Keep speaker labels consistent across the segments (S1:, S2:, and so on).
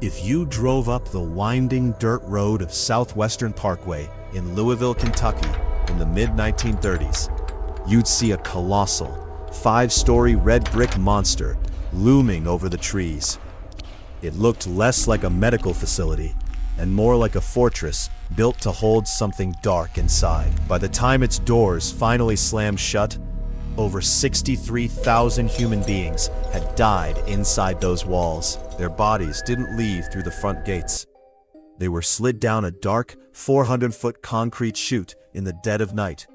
S1: If you drove up the winding dirt road of Southwestern Parkway in Louisville, Kentucky in the mid-1930s, you'd see a colossal, 5-story red brick monster looming over the trees. It looked less like a medical facility and more like a fortress built to hold something dark inside. By the time its doors finally slammed shut, over 63,000 human beings had died inside those walls. Their bodies didn't leave through the front gates. They were slid down a dark, 400-foot concrete chute in the dead of night,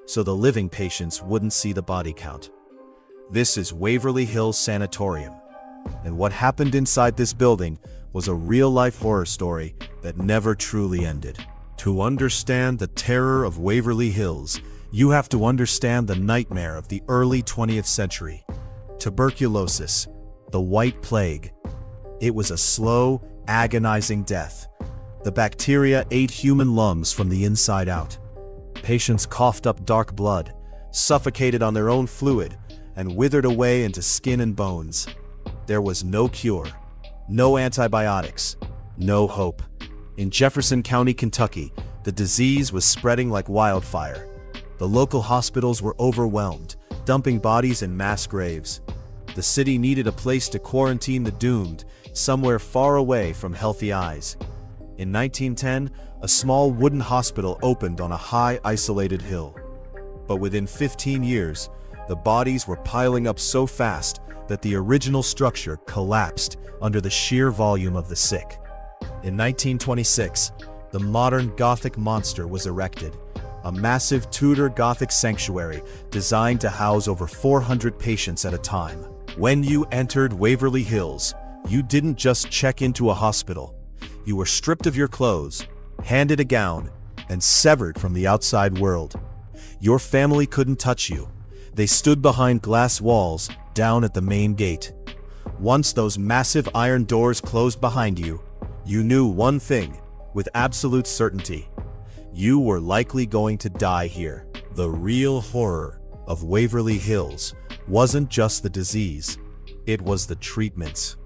S1: so the living patients wouldn't see the body count. This is Waverly Hills Sanatorium, and what happened inside this building was a real-life horror story that never truly ended. To understand the terror of Waverly Hills, you have to understand the nightmare of the early 20th century. Tuberculosis, the White Plague. It was a slow, agonizing death. The bacteria ate human lungs from the inside out. Patients coughed up dark blood, suffocated on their own fluid, and withered away into skin and bones. There was no cure, no antibiotics, no hope. In Jefferson County, Kentucky, the disease was spreading like wildfire. The local hospitals were overwhelmed, dumping bodies in mass graves. The city needed a place to quarantine the doomed, somewhere far away from healthy eyes. In 1910, a small wooden hospital opened on a high, isolated hill. But within 15 years, the bodies were piling up so fast that the original structure collapsed under the sheer volume of the sick. In 1926, the modern Gothic monster was erected, a massive Tudor Gothic sanctuary designed to house over 400 patients at a time. When you entered Waverly Hills, you didn't just check into a hospital. You were stripped of your clothes, handed a gown, and severed from the outside world. Your family couldn't touch you. They stood behind glass walls down at the main gate. Once those massive iron doors closed behind you, you knew one thing with absolute certainty. You were likely going to die here. The real horror of Waverly Hills wasn't just the disease, it was the treatments.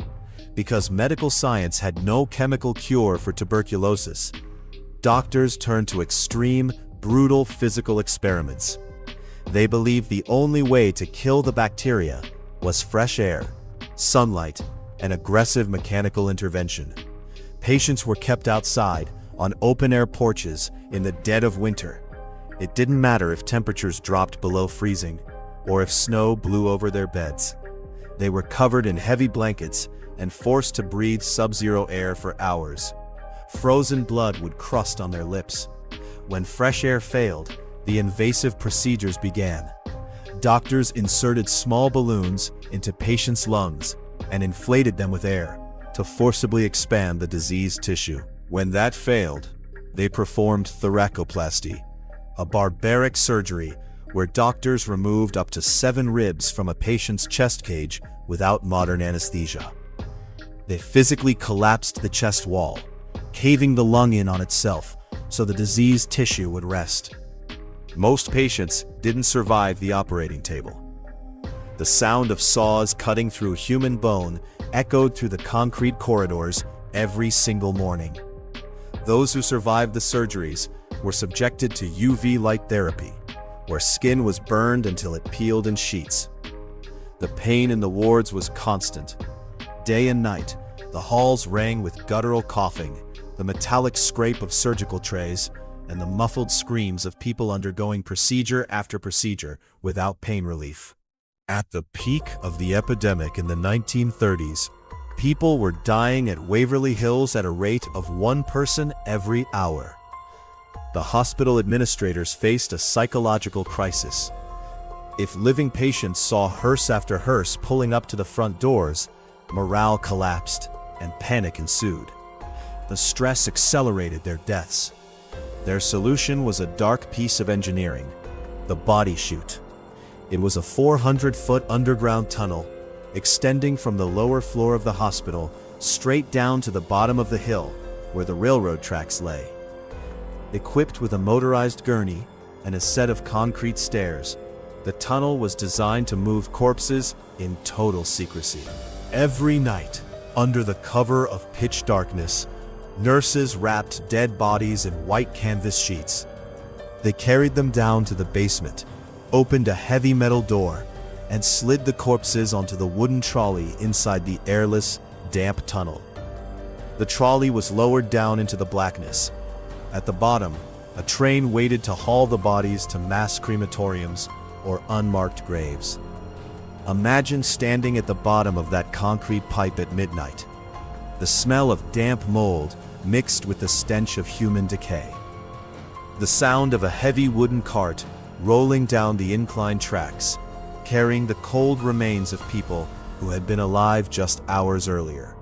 S1: Because medical science had no chemical cure for tuberculosis, doctors turned to extreme, brutal physical experiments. They believed the only way to kill the bacteria was fresh air, sunlight, and aggressive mechanical intervention. Patients were kept outside, on open-air porches, in the dead of winter. It didn't matter if temperatures dropped below freezing, or if snow blew over their beds. They were covered in heavy blankets and forced to breathe sub-zero air for hours. Frozen blood would crust on their lips. When fresh air failed, the invasive procedures began. Doctors inserted small balloons into patients' lungs and inflated them with air to forcibly expand the diseased tissue. When that failed, they performed thoracoplasty, a barbaric surgery where doctors removed up to 7 ribs from a patient's chest cage without modern anesthesia. They physically collapsed the chest wall, caving the lung in on itself so the diseased tissue would rest. Most patients didn't survive the operating table. The sound of saws cutting through human bone echoed through the concrete corridors every single morning. Those who survived the surgeries were subjected to UV light therapy, where skin was burned until it peeled in sheets. The pain in the wards was constant. Day and night, the halls rang with guttural coughing, the metallic scrape of surgical trays, and the muffled screams of people undergoing procedure after procedure without pain relief. At the peak of the epidemic in the 1930s, people were dying at Waverly Hills at a rate of 1 person every hour. The hospital administrators faced a psychological crisis. If living patients saw hearse after hearse pulling up to the front doors, morale collapsed and panic ensued. The stress accelerated their deaths. Their solution was a dark piece of engineering, the body chute. It was a 400-foot underground tunnel extending from the lower floor of the hospital straight down to the bottom of the hill where the railroad tracks lay. Equipped with a motorized gurney and a set of concrete stairs, the tunnel was designed to move corpses in total secrecy. Every night, Under the cover of pitch darkness, nurses wrapped dead bodies in white canvas sheets. They carried them down to the basement, opened a heavy metal door, and slid the corpses onto the wooden trolley inside the airless, damp tunnel. The trolley was lowered down into the blackness. At the bottom, a train waited to haul the bodies to mass crematoriums or unmarked graves. Imagine standing at the bottom of that concrete pipe at midnight. The smell of damp mold mixed with the stench of human decay. The sound of a heavy wooden cart rolling down the inclined tracks, carrying the cold remains of people who had been alive just hours earlier.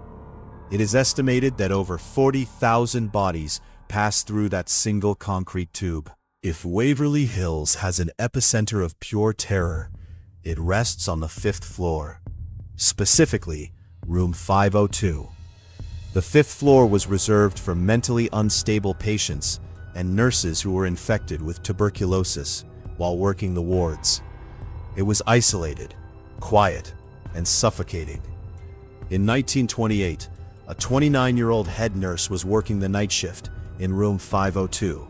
S1: It is estimated that over 40,000 bodies passed through that single concrete tube. If Waverly Hills has an epicenter of pure terror, it rests on the 5th floor, specifically room 502. The 5th floor was reserved for mentally unstable patients and nurses who were infected with tuberculosis while working the wards. It was isolated, quiet, and suffocating. In 1928, a 29-year-old head nurse was working the night shift in room 502.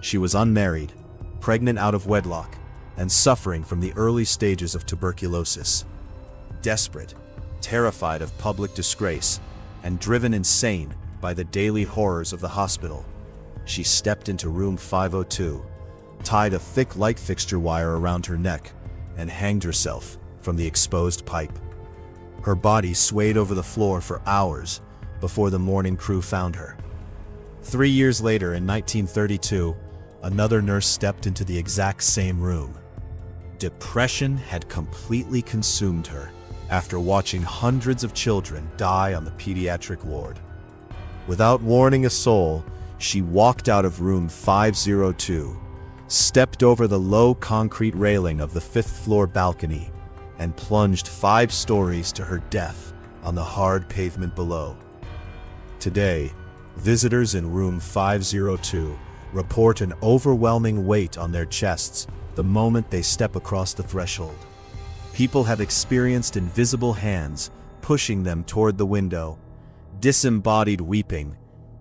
S1: She was unmarried, pregnant out of wedlock, and suffering from the early stages of tuberculosis. Desperate, terrified of public disgrace, and driven insane by the daily horrors of the hospital, she stepped into room 502, tied a thick light fixture wire around her neck, and hanged herself from the exposed pipe. Her body swayed over the floor for hours before the morning crew found her. 3 years later, in 1932, another nurse stepped into the exact same room. Depression had completely consumed her after watching hundreds of children die on the pediatric ward. Without warning a soul, she walked out of room 502, stepped over the low concrete railing of the 5th floor balcony, and plunged 5 stories to her death on the hard pavement below. Today, visitors in room 502 report an overwhelming weight on their chests the moment they step across the threshold. People have experienced invisible hands pushing them toward the window, disembodied weeping,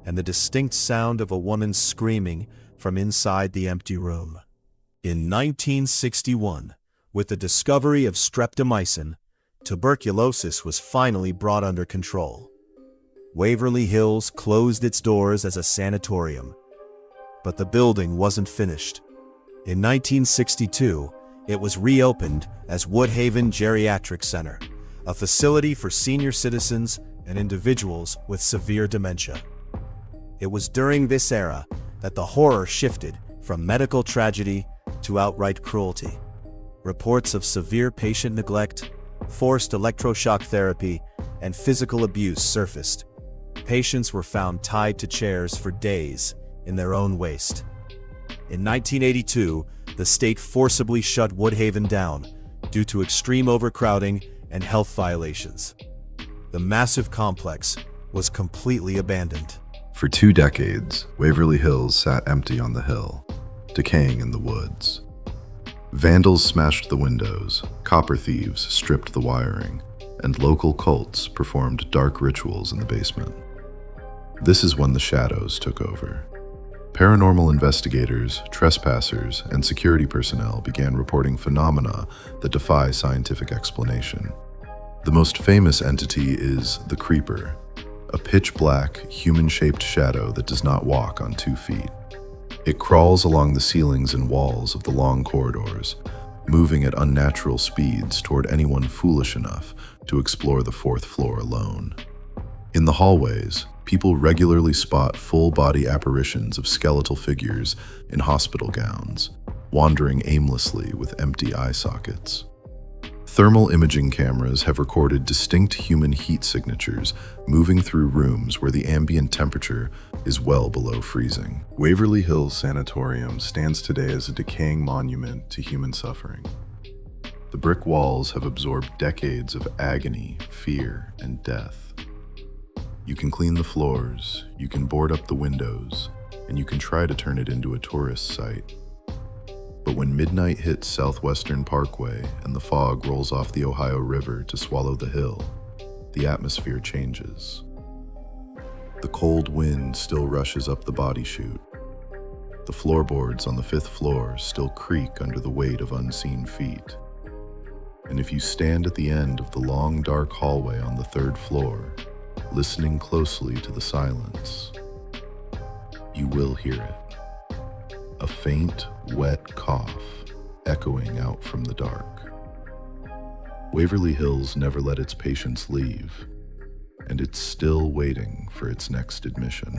S1: and the distinct sound of a woman screaming from inside the empty room. In 1961, with the discovery of streptomycin, tuberculosis was finally brought under control. Waverly Hills closed its doors as a sanatorium, but the building wasn't finished. In 1962, it was reopened as Woodhaven Geriatric Center, a facility for senior citizens and individuals with severe dementia. It was during this era that the horror shifted from medical tragedy to outright cruelty. Reports of severe patient neglect, forced electroshock therapy, and physical abuse surfaced. Patients were found tied to chairs for days in their own waste. In 1982, the state forcibly shut Woodhaven down due to extreme overcrowding and health violations. The massive complex was completely abandoned.
S2: For 2 decades, Waverly Hills sat empty on the hill, decaying in the woods. Vandals smashed the windows, copper thieves stripped the wiring, and local cults performed dark rituals in the basement. This is when the shadows took over. Paranormal investigators, trespassers, and security personnel began reporting phenomena that defy scientific explanation. The most famous entity is the Creeper, a pitch-black, human-shaped shadow that does not walk on 2 feet. It crawls along the ceilings and walls of the long corridors, moving at unnatural speeds toward anyone foolish enough to explore the 4th floor alone. In the hallways, people regularly spot full-body apparitions of skeletal figures in hospital gowns, wandering aimlessly with empty eye sockets. Thermal imaging cameras have recorded distinct human heat signatures moving through rooms where the ambient temperature is well below freezing. Waverly Hills Sanatorium stands today as a decaying monument to human suffering. The brick walls have absorbed decades of agony, fear, and death. You can clean the floors, you can board up the windows, and you can try to turn it into a tourist site. But when midnight hits Southwestern Parkway and the fog rolls off the Ohio River to swallow the hill, the atmosphere changes. The cold wind still rushes up the body chute. The floorboards on the 5th floor still creak under the weight of unseen feet. And if you stand at the end of the long, dark hallway on the 3rd floor, listening closely to the silence, you will hear it. A faint, wet cough echoing out from the dark. Waverly Hills never let its patients leave, and it's still waiting for its next admission.